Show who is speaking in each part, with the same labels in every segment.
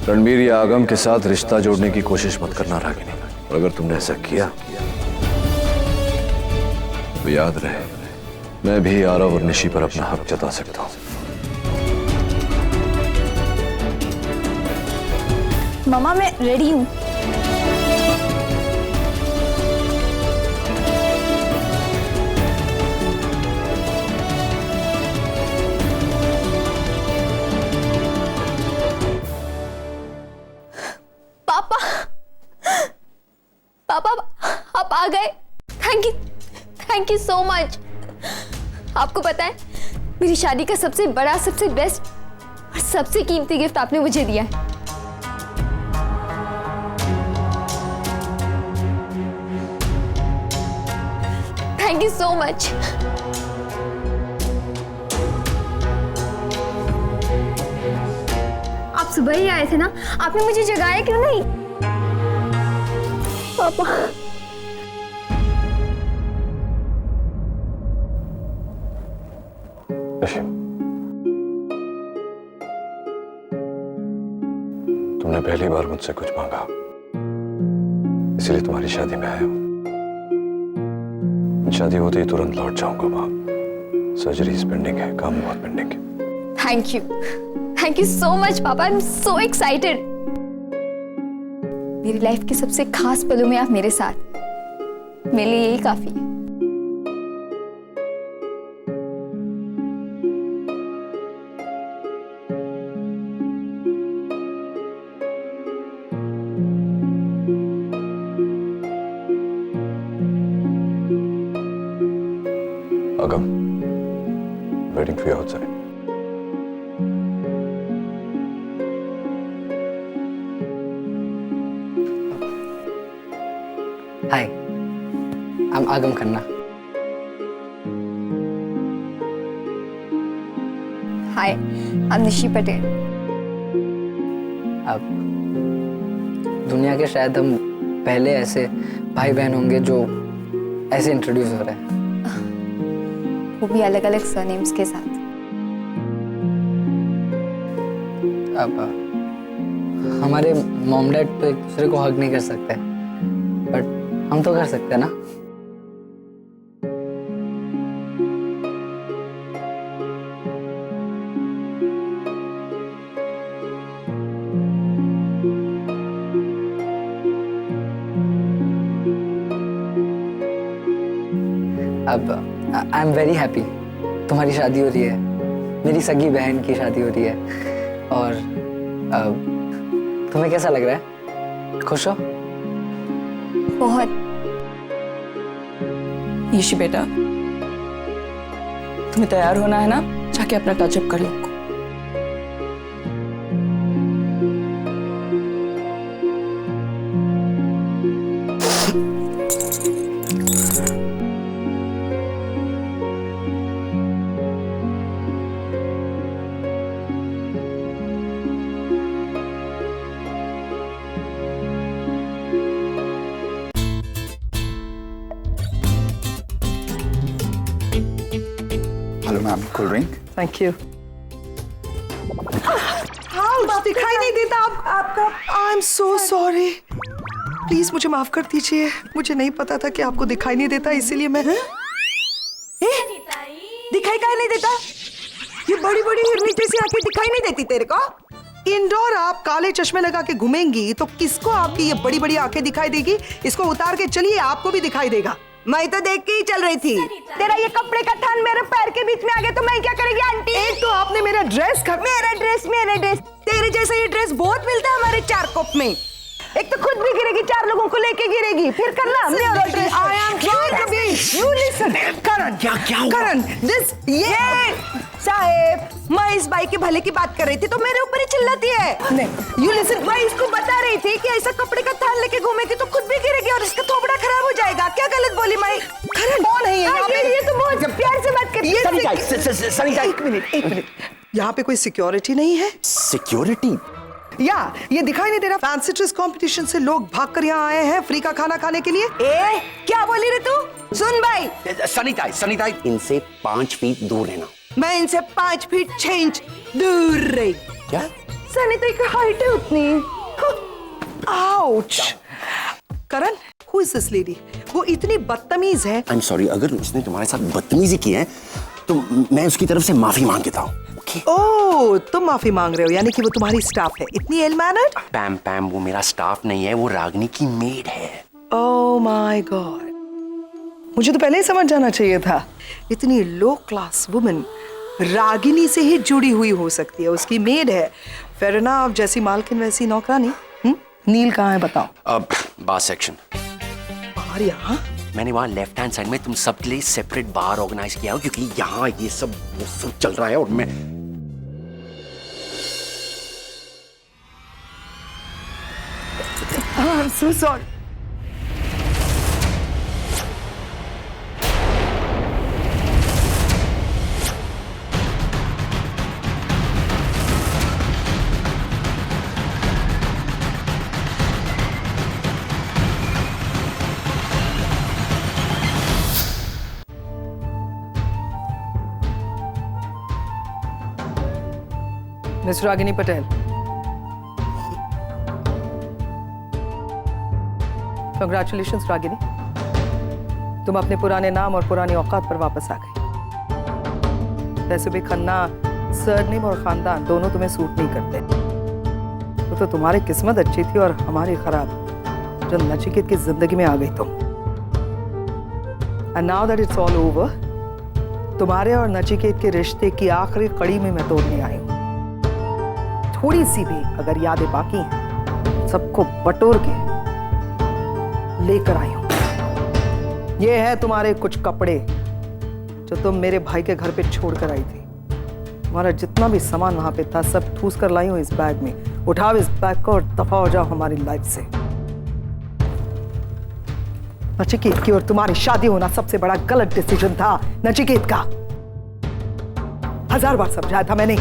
Speaker 1: रणबीर या आगम के साथ रिश्ता जोड़ने की कोशिश मत करना रागिनी। और अगर तुमने ऐसा किया तो याद रहे, मैं भी आरव और निशी पर अपना हक जता सकता हूं।
Speaker 2: मामा मैं रेडी हूं। पापा, पापा आप आ गए। Thank you so much. आपको पता है मेरी शादी का सबसे बड़ा, सबसे बेस्ट और सबसे कीमती गिफ्ट आपने मुझे दिया है। Thank you so much. आप सुबह ही आए थे ना, आपने मुझे जगाया क्यों नहीं? पापा
Speaker 1: तुमने पहली बार मुझसे कुछ मांगा, इसलिए तुम्हारी शादी में आया हूं। शादी होते ही तुरंत लौट जाऊंगा वहां। सर्जरी पेंडिंग है, काम बहुत पेंडिंग है।
Speaker 2: थैंक यू सो मच पापा। आई एम सो एक्साइटेड। मेरी लाइफ के सबसे खास पलों में आप मेरे साथ, मेरे लिए यही काफी है।
Speaker 1: Agam, waiting for you outside.
Speaker 3: Hi, I'm Agam Khanna.
Speaker 2: Hi, I'm Nishi Patel.
Speaker 3: अब दुनिया के शायद हम पहले ऐसे भाई बहन होंगे जो ऐसे इंट्रोड्यूस हो रहे हैं,
Speaker 2: वो भी अलग अलग सरनेम्स के साथ।
Speaker 3: अब हमारे मॉम डैड तो एक दूसरे को हग नहीं कर सकते, बट हम तो कर सकते हैं ना। अब आई एम वेरी हैप्पी। तुम्हारी शादी हो रही है, मेरी सगी बहन की शादी हो रही है। और तुम्हें कैसा लग रहा है? खुश हो?
Speaker 2: बहुत।
Speaker 4: निशी बेटा, तुम्हें तैयार होना है ना, जाके अपना टचअप कर लो।
Speaker 5: Hello ma'am, cold drink.
Speaker 4: Thank you.
Speaker 6: दिखाई नहीं देता आपका। I am so sorry, please मुझे माफ कर दीजिए। मुझे नहीं पता था कि आपको दिखाई नहीं देता, इसीलिए मैं
Speaker 7: दिखाई क्या नहीं देता? ये बड़ी बड़ी हिरनी जैसी आंखें दिखाई नहीं देती तेरे को?
Speaker 6: इंडोर आप काले चश्मे लगा के घूमेंगी तो किसको आपकी ये बड़ी बड़ी आंखें दिखाई देगी? इसको उतार के चलिए, आपको भी दिखाई देगा।
Speaker 7: मैं तो देख के ही चल रही थी। तेरा ये कपड़े का थान मेरे पैर के बीच में आ गया तो मैं क्या करेगी आंटी?
Speaker 6: एक तो आपने मेरा ड्रेस
Speaker 7: मेरा ड्रेस तेरे जैसा ये ड्रेस बहुत मिलता है हमारे चार कोप में। एक तो खुद भी गिरेगी, चार लोगों को लेके गिरेगी, फिर करना मेरा dress.
Speaker 6: I am trying to be. You listen Karan, क्या हुआ? करण दिस ये
Speaker 7: साहेब, मैं इस बाई के भले की बात कर रही थी तो मेरे ऊपर ही चिल्लाती है।
Speaker 6: नहीं,
Speaker 7: यू लिसन, मैं इसको बता रही थी कि ऐसा कपड़े का थान लेके घूमेगी तो खुद भी गिरेगी और इसका थोबड़ा खराब हो जाएगा। क्या गलत बोली मैं?
Speaker 6: करण कौन है
Speaker 7: ये तो बहुत प्यार से बात करती है।
Speaker 6: एक मिनट यहाँ पे कोई सिक्योरिटी नहीं है?
Speaker 5: सिक्योरिटी?
Speaker 6: या ये दिखाई नहीं दे रहा? फैंसी ड्रेस कंपटीशन से लोग भाग कर यहाँ आए हैं फ्री का खाना खाने के लिए।
Speaker 7: ए, क्या बोली रे तू? सुन भाई,
Speaker 5: सनीता, इनसे 5 फीट दूर रहना।
Speaker 7: मैं इनसे 5 फीट 6 इंच दूर रही।
Speaker 5: क्या?
Speaker 7: सनिता की हाइट है उतनी।
Speaker 6: Ouch. Karan, who is this lady? वो इतनी बदतमीज है।
Speaker 5: आई एम सॉरी, अगर उसने तुम्हारे साथ बदतमीजी की है तो मैं उसकी तरफ से माफी मांगता हूँ।
Speaker 6: ओह, तुम माफी मांग रहे हो, यानी कि वो तुम्हारी स्टाफ है, इतनी इल मैनर्ड?
Speaker 5: पैम पैम, वो मेरा स्टाफ नहीं है, वो रागिनी की मेड है।
Speaker 6: ओह माय गॉड, मुझे तो पहले ही समझ जाना चाहिए था। इतनी लो क्लास वुमन रागिनी से ही जुड़ी हुई हो सकती है, उसकी मेड है। फेयर एनफ, जैसी मालकिन वैसी नौकरानी। नील कहाँ है बताओ?
Speaker 5: अब बार सेक्शन।
Speaker 6: बाहर यहाँ?
Speaker 5: मैंने वहाँ लेफ्ट हैंड साइड में तुम सब के लिए सेपरेट बार ऑर्गेनाइज किया हो, क्योंकि यहाँ ये सब चल रहा है और मैं
Speaker 6: I'm so sorry. Miss Ragini Patel. Congratulations, Ragini. तुम अपने पुराने नाम और पुरानी औकात पर वापस आ गई। वैसे भी खन्ना, सरनेम और खानदान दोनों तुम्हें सूट नहीं करते। तो तुम्हारी किस्मत अच्छी थी और हमारी खराब, जो नचिकेत की जिंदगी में आ गई तुम। And now that it's all over, तुम्हारे और नचिकेत के रिश्ते की आखिरी कड़ी में मैं तोड़ने आई हूँ। थोड़ी सी भी अगर यादें बाकी हैं, सबको बटोर के लेकर आई हूं। ये है तुम्हारे कुछ कपड़े जो तुम मेरे भाई के घर पे छोड़कर आई थी। तुम्हारा जितना भी सामान वहां पे था सब ठूस कर लाई हूं इस बैग में। उठाओ इस बैग को और दफा हो जाओ हमारी लाइफ से। नचिकेत की और तुम्हारी शादी होना सबसे बड़ा गलत डिसीजन था नचिकेत का। 1000 बार समझाया था मैंने,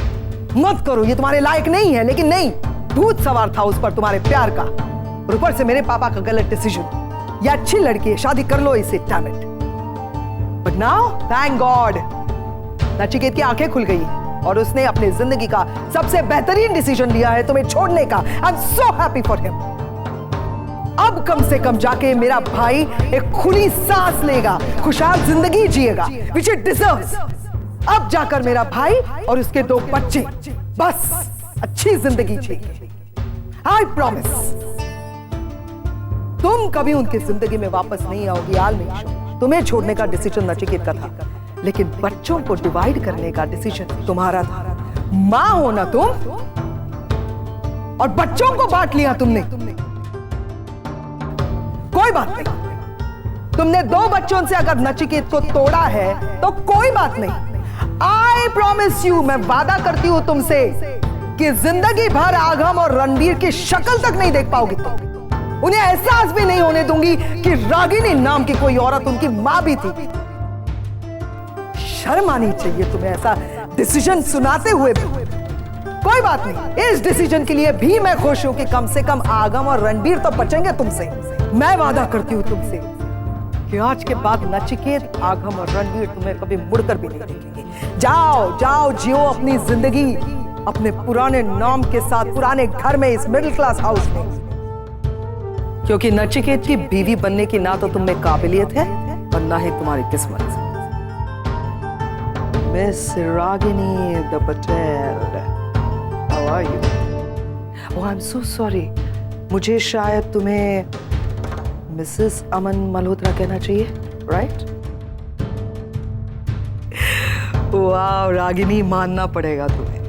Speaker 6: मत करो, ये तुम्हारे लायक नहीं है। लेकिन नहीं, भूत सवार था उस पर तुम्हारे प्यार का, और ऊपर से मेरे पापा का गलत डिसीजन। ये अच्छी लड़की है, शादी कर लो इसे, damn it. But now thank God Nachiket की आंखें खुल गई और उसने अपनी जिंदगी का सबसे बेहतरीन डिसीजन लिया है तुम्हें छोड़ने का। आई am so happy for him. अब कम से कम जाके मेरा भाई एक खुली सांस लेगा, खुशहाल जिंदगी जिएगा, व्हिच इट डिजर्व्स। अब जाकर मेरा भाई और उसके 2 बच्चे बस अच्छी जिंदगी जिएंगे। I promise. तुम कभी उनकी जिंदगी में वापस नहीं आओगी। आल मेक श्योर। तुम्हें छोड़ने का डिसीजन नचिकेत का था, लेकिन बच्चों को डिवाइड करने का डिसीजन तुम्हारा था। मां हो ना तुम, और बच्चों को बांट लिया तुमने। कोई बात नहीं, तुमने 2 बच्चों से अगर नचिकेत को तोड़ा है तो कोई बात नहीं। आई प्रॉमिस यू, मैं वादा करती हूं तुमसे कि जिंदगी भर आगम और रणबीर की शक्ल तक नहीं देख पाओगी तुम। उन्हें एहसास भी नहीं होने दूंगी कि रागिनी नाम की कोई औरत उनकी मां भी थी। शर्म आनी चाहिए तुम्हें ऐसा डिसीजन सुनाते हुए भी। कोई बात नहीं, इस डिसीजन के लिए भी मैं खुश हूं कि कम से कम आगम और रणबीर तो बचेंगे तुमसे। मैं वादा करती हूं तुमसे कि आज के बाद नचिकेत, आगम और रणबीर तुम्हें कभी मुड़कर भी नहीं देखेंगे। जाओ जाओ, जियो अपनी जिंदगी अपने पुराने नाम के साथ, पुराने घर में, इस मिडिल क्लास हाउस में। क्योंकि नचिकेत की बीवी बनने की ना तो तुम में काबिलियत है और ना ही तुम्हारी किस्मत। Miss Ragini the Patel, how are you? Oh, I am so sorry. मुझे शायद तुम्हें मिसेस अमन मल्होत्रा कहना चाहिए, राइट? वाह रागिनी, मानना पड़ेगा तुम्हें।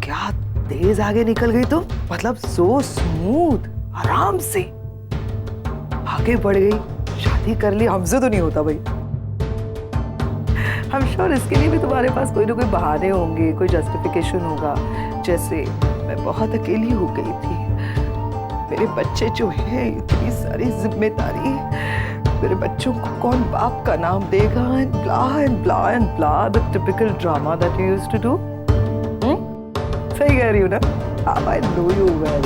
Speaker 6: क्या तेज आगे निकल गई तुम, मतलब सो स्मूथ, आराम से आगे बढ़ गई, शादी कर ली। हमसे तो नहीं होता भाई। I'm sure इसके लिए भी तुम्हारे पास कोई ना कोई बहाने होंगे, कोई जस्टिफिकेशन होगा। जैसे मैं बहुत अकेली हो गई थी, मेरे बच्चे जो हैं, इतनी सारी जिम्मेदारी, मेरे बच्चों को कौन बाप का नाम देगा, and blah and blah and blah, the typical drama that you used to do. सही कह रही हूँ ना? I know you well.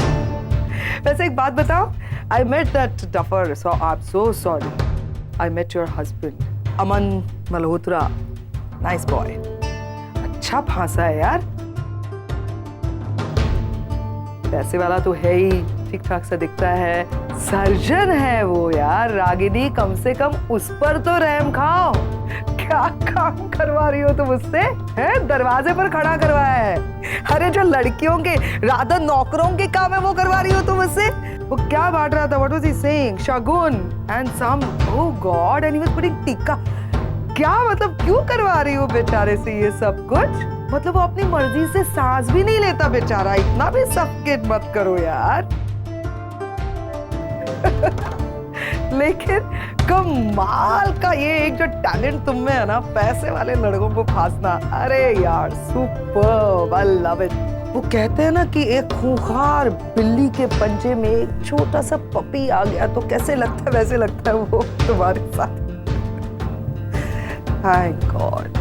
Speaker 6: वैसे एक बात बताओ, I met that duffer, so I'm so sorry. I met your husband, Aman Malhotra. Nice boy. अच्छा फांसा है यार. पैसे वाला तो है ही, ठीक ठाक सा दिखता है, सर्जन है वो यार। रागिनी कम से कम उस पर तो रहम खाओ। क्या काम करवा रही हो तुम उससे? है दरवाजे पर खड़ा करवाया है। अरे जो लड़कियों के राधा नौकरों के काम है वो करवा रही हो तुम उससे। वो क्या बांट रहा था? What was he saying? Shagun and some, oh God, and he was putting tikka. क्या मतलब क्यों करवा रही हो बेचारे से ये सब कुछ? मतलब वो अपनी मर्जी से सांस भी नहीं लेता बेचारा। इतना भी सफकेट मत करो यार। लेकिन कमाल का ये एक जो टैलेंट तुम में है ना, पैसे वाले लड़कों को फांसना। अरे यार सुपर्ब, आई लव इट। वो कहते हैं ना कि एक खूंखार बिल्ली के पंजे में एक छोटा सा पपी आ गया तो कैसे लगता है, वैसे लगता है वो तुम्हारे साथ। हाय गॉड,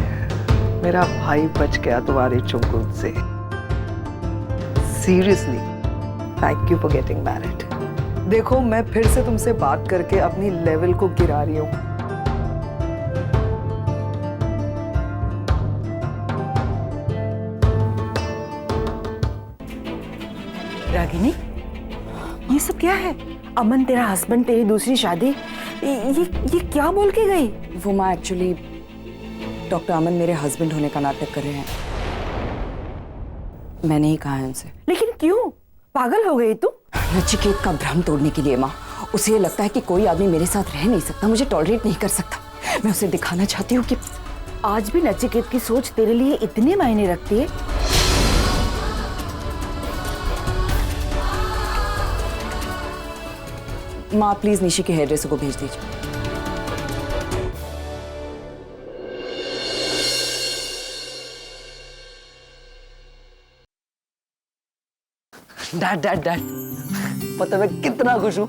Speaker 6: मेरा भाई बच गया तुम्हारे चुंगल से। Seriously thank you for getting married. देखो मैं फिर से तुमसे बात करके अपनी लेवल को गिरा रही हूँ।
Speaker 7: रागिनी, ये सब क्या है? अमन तेरा हस्बैंड, तेरी दूसरी शादी, ये क्या बोल के गई?
Speaker 4: वो माँ एक्चुअली डॉक्टर अमन मेरे हस्बैंड होने का नाटक कर रहे हैं। मैंने ही कहा है उनसे।
Speaker 7: लेकिन क्यों? पागल हो गई तू?
Speaker 4: नचिकेत का भ्रम तोड़ने के लिए माँ। उसे ये लगता है कि कोई आदमी मेरे साथ रह नहीं सकता, मुझे टॉलरेट नहीं कर सकता। मैं उसे दिखाना चाहती हूँ कि
Speaker 7: आज भी नचिकेत की सोच तेरे लिए इतने मायने रखती है?
Speaker 4: माँ प्लीज निशी के हेयर ड्रेसर को भेज दीजिए।
Speaker 3: डैड डैड डैड, पता है मैं कितना खुश हूँ।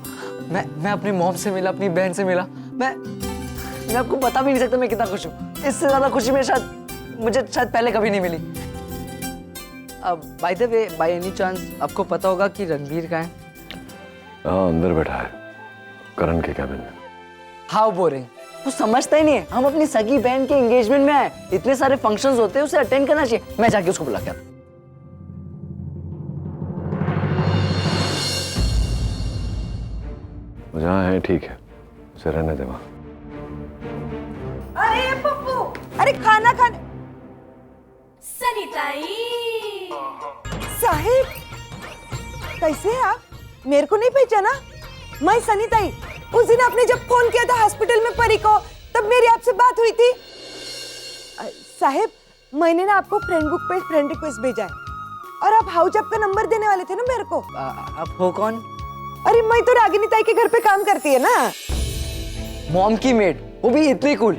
Speaker 3: मैं अपनी मॉम से मिला, अपनी बहन से मिला। मैं आपको बता भी नहीं सकता मैं कितना खुश हूँ। इससे ज्यादा खुशी मुझे शायद पहले कभी नहीं मिली। अब by the way, by any chance आपको पता होगा कि रणबीर कहाँ है?
Speaker 1: हाँ अंदर बैठा है, करण के कैबिन में।
Speaker 3: हाउ बोरिंग, वो समझता ही नहीं है। हम अपनी सगी बहन के एंगेजमेंट में आए, इतने सारे फंक्शंस होते हैं, उसे अटेंड करना चाहिए। मैं जाके उसको बुला के आता हूं।
Speaker 1: जहाँ है ठीक है, उसे रहने दे वहाँ।
Speaker 7: अरे पप्पू, अरे खाना खाने। साहिब, कैसे हैं आप? मेरे को नहीं पहचाना? मैं सनीताई। उस दिन आपने जब फोन किया था हॉस्पिटल में परी को, तब मेरी आपसे बात हुई थी। साहिब, मैंने ना आपको फ्रेंड बुक पे फ्रेंड रिक्वेस्ट भेजा है, और आप हाउस का नंबर देने वाले थे ना मेरे को।
Speaker 3: आप हो कौन?
Speaker 7: अरे मैं तो रागिनी ताई के घर पे काम करती है ना।
Speaker 3: मॉम की मेड, वो भी इतनी कूल,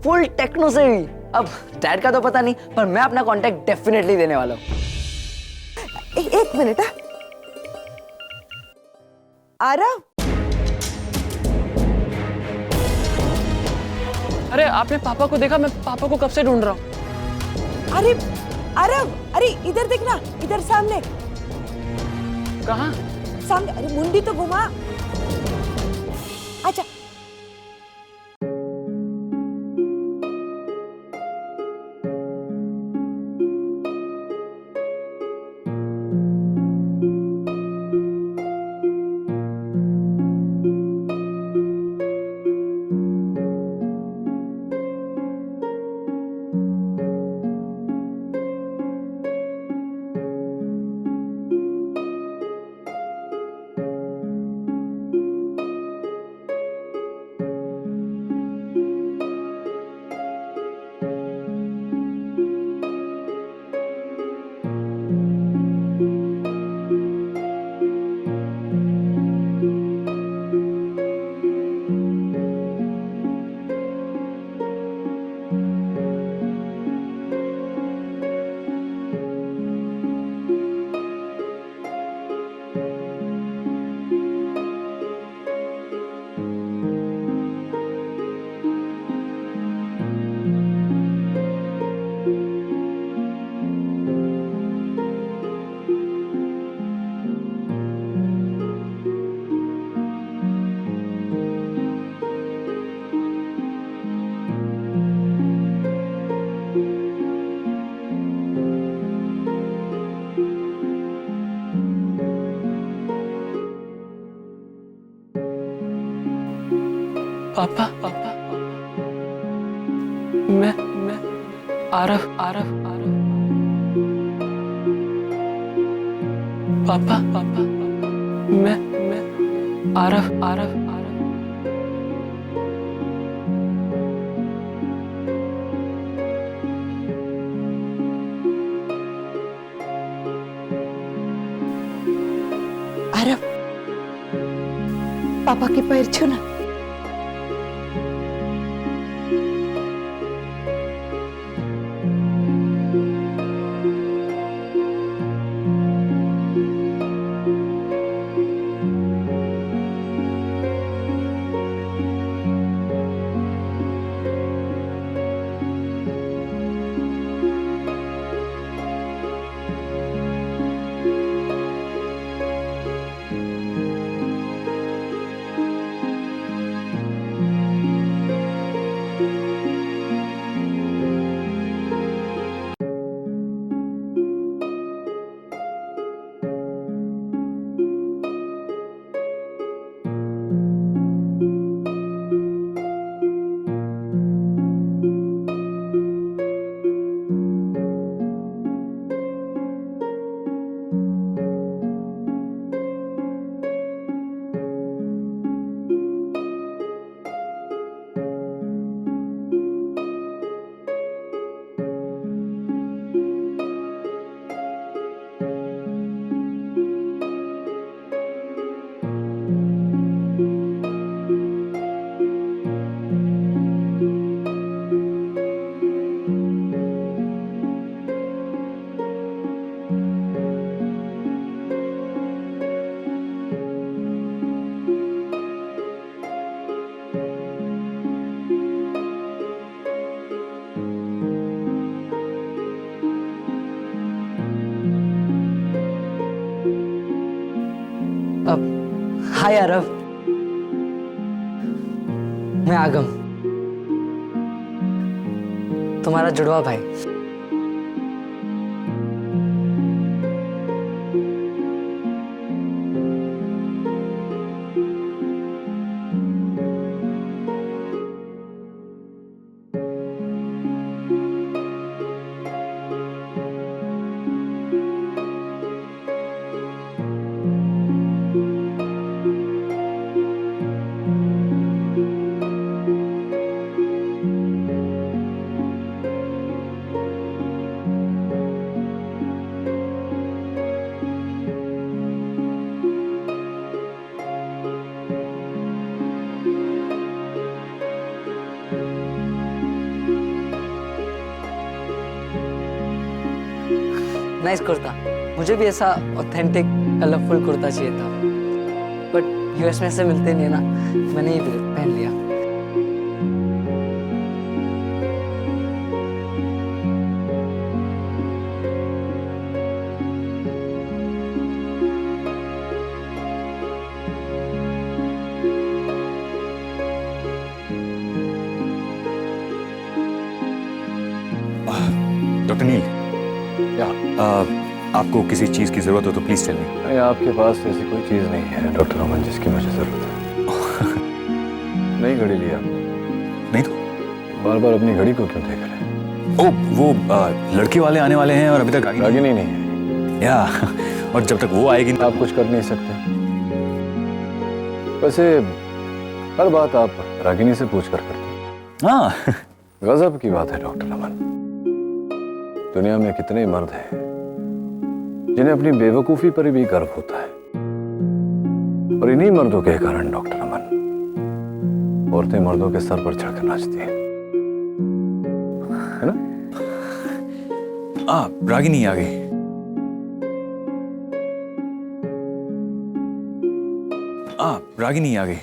Speaker 3: फुल टेक्नो से भी। अब डैड का तो पता नहीं, पर मैं अपना कांटेक्ट डेफिनेटली देने वाला हूँ।
Speaker 7: एक मिनट। आरव,
Speaker 8: अरे आपने पापा को देखा? मैं पापा को कब से ढूंढ रहा हूँ।
Speaker 7: अरे आरव, अरे इधर देखना, इधर सामने।
Speaker 8: कहाँ?
Speaker 7: सामने, अरे मुंडी तो घुमा। अच्छा,
Speaker 8: पापा पापा मैं आरव आरव आरव पापा पापा मैं आरव आरव आरव
Speaker 7: आरव, पापा के पैर छू ना।
Speaker 3: हाय आरव, मैं आगम, तुम्हारा जुड़वा भाई। नाइस कुर्ता, मुझे भी ऐसा ऑथेंटिक कलरफुल कुर्ता चाहिए था, बट यूएस में से मिलते नहीं है ना, मैंने ही पहन लिया।
Speaker 1: डॉक्टर नील, आपको किसी चीज की जरूरत हो तो प्लीज टेल मी। नहीं, आपके पास ऐसी कोई चीज नहीं है डॉक्टर अमन जिसकी मुझे जरूरत है। नहीं घड़ी लिया नहीं तो बार बार अपनी घड़ी को क्यों देख रहे? ओ वो लड़के वाले आने वाले हैं और अभी तक रागिनी नहीं है या और जब तक वो आएगी आप कुछ कर नहीं सकते। वैसे हर बात आप रागिनी से पूछ कर करते। हाँ गजब की बात है डॉक्टर अमन, दुनिया में कितने मर्द हैं जिन्हें अपनी बेवकूफी पर भी गर्व होता है, और इन्हीं मर्दों के कारण डॉक्टर अमन औरतें मर्दों के सर पर चढ़कर नाचती हैं, है ना? रागिनी आ गई। रागिनी आ गई।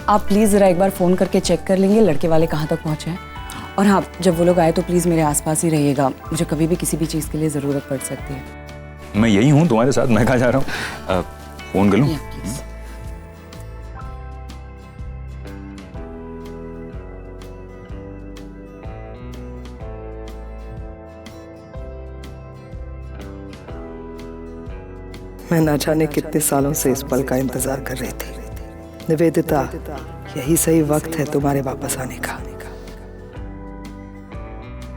Speaker 4: आप प्लीज़ ज़रा एक बार फ़ोन करके चेक कर लेंगे लड़के वाले कहाँ तक पहुँचे हैं। और हाँ, जब वो लोग आए तो प्लीज़ मेरे आसपास ही रहिएगा, मुझे कभी भी किसी भी चीज़ के लिए ज़रूरत पड़ सकती है।
Speaker 9: मैं यही हूँ तुम्हारे साथ, मैं कहाँ जा रहा हूँ। फ़ोन कर लूँ?
Speaker 4: प्लीज़।
Speaker 6: मैं ना जाने कितने सालों से इस पल का इंतजार कर रही थी। निवेदिता, यही सही वक्त है तुम्हारे वापस आने का।